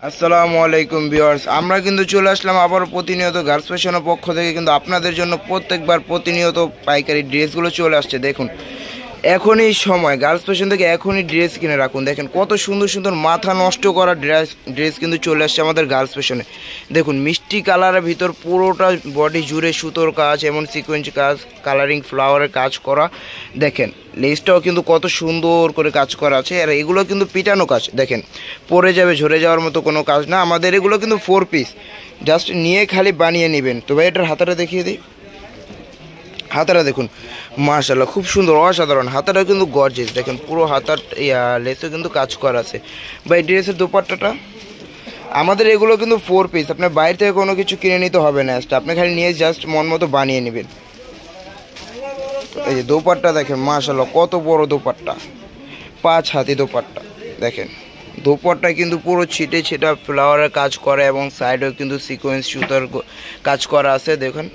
আসসালামু আলাইকুম ভিউয়ার্স, আমরা কিন্তু চলে আসলাম আবার প্রতিনিয়ত গার্লস ফ্যাশনের পক্ষ থেকে কিন্তু আপনাদের জন্য প্রত্যেকবার প্রতিনিয়ত পাইকারি ড্রেসগুলো চলে আসছে। দেখুন এখনই সময় গার্লস ফ্যাশন থেকে এখনই ড্রেস কিনে রাখুন। দেখেন কত সুন্দর সুন্দর মাথা নষ্ট করা ড্রেস কিন্তু চলে আসছে আমাদের গার্লস ফ্যাশনে। দেখুন মিষ্টি কালারের ভিতর পুরোটা বডি জুড়ে সুতোর কাজ, এমন সিকোয়েন্স কাজ, কালারিং ফ্লাওয়ারের কাজ করা। দেখেন লেসটাও কিন্তু কত সুন্দর করে কাজ করা আছে, আর এগুলো কিন্তু পিটানো কাজ। দেখেন পরে যাবে, ঝরে যাওয়ার মতো কোনো কাজ না। আমাদের এগুলো কিন্তু 4 পিস, জাস্ট নিয়ে খালি বানিয়ে নেবেন। তো ভাই এটার হাতাটা দেখিয়ে দিই। হাতাটা দেখুন মাশাআল্লাহ খুব সুন্দর, অসাধারণ। হাতাটা কিন্তু গর্জিয়াস, দেখেন পুরো হাতার লেসে কিন্তু কাজ করা আছে। বা এই ড্রেসের দোপাট্টাটা আমাদের এগুলো কিন্তু 4 পিস, আপনার বাইরে থেকে কোনো কিছু কিনে নিতে হবে না, আপনি খালি নিয়ে জাস্ট মন মতো বানিয়ে নেবেন। এই যে দোপাট্টা দেখেন মাশাআল্লাহ কত বড় দোপাট্টা, 5 হাতি দোপাট্টা। দেখেন দোপাট্টা কিন্তু পুরো ছিটে ছিটা ফ্লাওয়ারের কাজ করা এবং সাইডেও কিন্তু সিকোয়েন্স সুতার কাজ করা আছে। দেখুন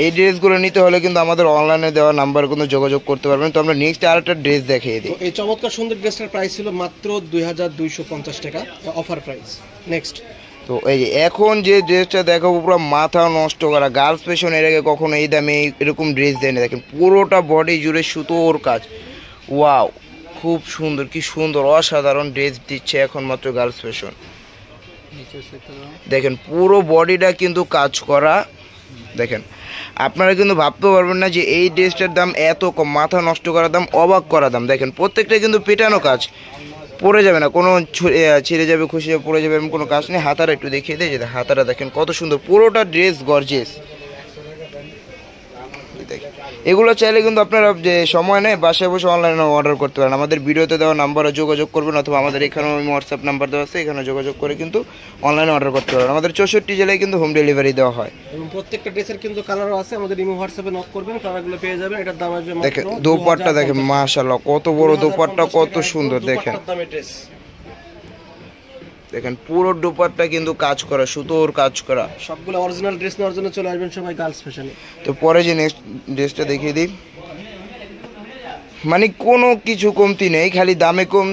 এই ড্রেসগুলো নিতে হলে কিন্তু আমাদের অনলাইনে দেওয়া নাম্বার কিন্তু যোগাযোগ করতে পারবেন। তো আমরা নেক্সট আরেকটা ড্রেস দেখিয়ে দিই। এই চমৎকার সুন্দর ড্রেসটার প্রাইস ছিল মাত্র 2250 টাকা, অফার প্রাইস। নেক্সট তো এই যে এখন যে ড্রেসটা দেখাবো পুরো মাথা নষ্ট করা, গার্লস ফ্যাশন এর আগে কখনো এই দামে এরকম ড্রেস দেয়নি। দেখেন পুরোটা বডি জুড়ে সুতোর কাজ, ওয়াও খুব সুন্দর, কি সুন্দর অসাধারণ ড্রেস দিচ্ছে এখন মাত্র গার্লস ফ্যাশন। দেখেন পুরো বডিটা কিন্তু কাজ করা। দেখেন আপনারা কিন্তু ভাবতে পারবেন না যে এই ড্রেসটার দাম এত কম, মাথা নষ্ট করার দাম, অবাক করা দাম। দেখেন প্রত্যেকটা কিন্তু পেটানো কাজ, পড়ে যাবে না, কোনো ছিঁড়ে যাবে, খুশি যাবে, পড়ে যাবে এরকম কোনো কাজ নেই। হাতাটা একটু দেখিয়ে দেয়, যে হাতাটা দেখেন কত সুন্দর, পুরোটা ড্রেস গর্জিয়াস। এগুলো চাইলে কিন্তু আপনারা যে সময় নেই বাসায় বসে অনলাইনে অর্ডার করতে পারেন। আমাদের ভিডিওতে দেওয়া নাম্বারে যোগাযোগ করবেন, অথবা আমাদের এখানেও হোয়াটসঅ্যাপ নাম্বার দেওয়া আছে, এখানে যোগাযোগ করে কিন্তু অনলাইনে অর্ডার করতে পারেন। আমাদের 64 জেলায় কিন্তু হোম ডেলিভারি দেওয়া হয় এবং প্রত্যেকটা ড্রেসের কিন্তু কালারও আছে। আমাদের ইমো হোয়াটসঅ্যাপে নক করবেন, কালারগুলো পেয়ে যাবেন। এটার দাম আসবে মাত্র। দেখেন দোপাট্টা দেখেন মাশাআল্লাহ কত বড় দোপাট্টা, কত সুন্দর। দেখেন দেখেন পুরো দোপাট্টা কিন্তু কাজ করা, সুতোর কাজ করা। সবগুলো অরিজিনাল ড্রেস নেওয়ার জন্য চলে আসবেন সবাই গার্লস ফ্যাশনে। তো পরে যে নেক্সট ড্রেসটা দেখিয়ে দিই, মানে কোনো কিছু কমতি নেই, খালি দামে কম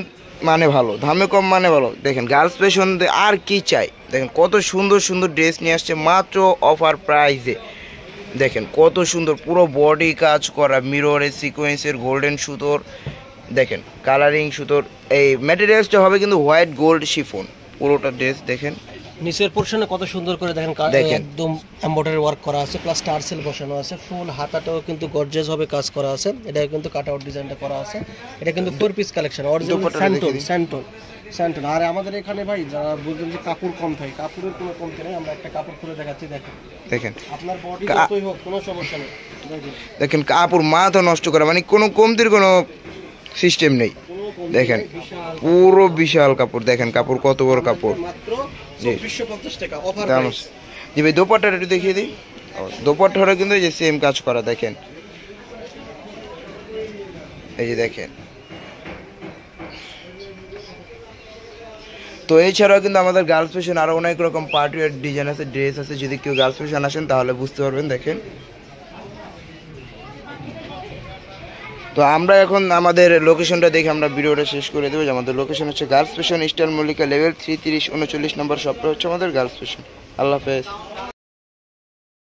মানে ভালো, দামে কম মানে ভালো। দেখেন গার্লস ফ্যাশন আর কি চাই। দেখেন কত সুন্দর সুন্দর ড্রেস নিয়ে আসছে মাত্র অফার প্রাইসে। দেখেন কত সুন্দর, পুরো বডি কাজ করা, মিররের সিকোয়েন্সের গোল্ডেন সুতোর। দেখেন কালারিং সুতোর, এই ম্যাটেরিয়ালসটা হবে কিন্তু হোয়াইট গোল্ড শিফন পুরোটা ড্রেস। দেখেন নিচের পোরশনে কত সুন্দর করে দেখেন একদম এমব্রয়ডারি ওয়ার্ক করা আছে, প্লাস টার্সেল বসানো আছে। ফুল হাতাটাও কিন্তু গর্জিয়াস ভাবে কাজ করা আছে। এটা কিন্তু কাট আউট ডিজাইনটা করা আছে। এটা কিন্তু 4 পিস কালেকশন, অরিজিনাল স্যান্টন। আর আমাদের এখানে ভাই যারা বলছেন যে কাপড় কম থাকে, কাপড়ের কোনো কমতি নেই। আমরা একটা কাপড় খুলে দেখাচ্ছি। দেখেন আপনার বডি যতই হোক কোনো সমস্যা নেই। দেখেন কাপড় মাথা নষ্ট করা, মানে কোনো কমতির কোনো সিস্টেম নেই। দেখেন পুরো বিশাল কাপড়, দেখেন কাপড় কত বড় কাপড়। জি ভাই দোপাট্টাটা একটু দেখিয়ে দিই। দোপাট্টাটা কিন্তু এই যে সেম কাজ করা। দেখেন এই যে দেখেন। তো এছাড়াও কিন্তু আমাদের গার্লস ফ্যাশন আরও অনেক রকম পার্টি ওয়্যার ডিজাইন আছে, ড্রেস আছে। যদি কেউ গার্লস ফ্যাশন আসেন তাহলে বুঝতে পারবেন। দেখেন তো আমরা এখন আমাদের লোকেশনটা দেখে আমরা ভিডিওটা শেষ করে দেবো। আমাদের লোকেশন হচ্ছে girls fashion, star Mallika level 330 39 নম্বর শপটা হচ্ছে আমাদের গার্লস ফ্যাশন। আল্লাহ হাফেজ।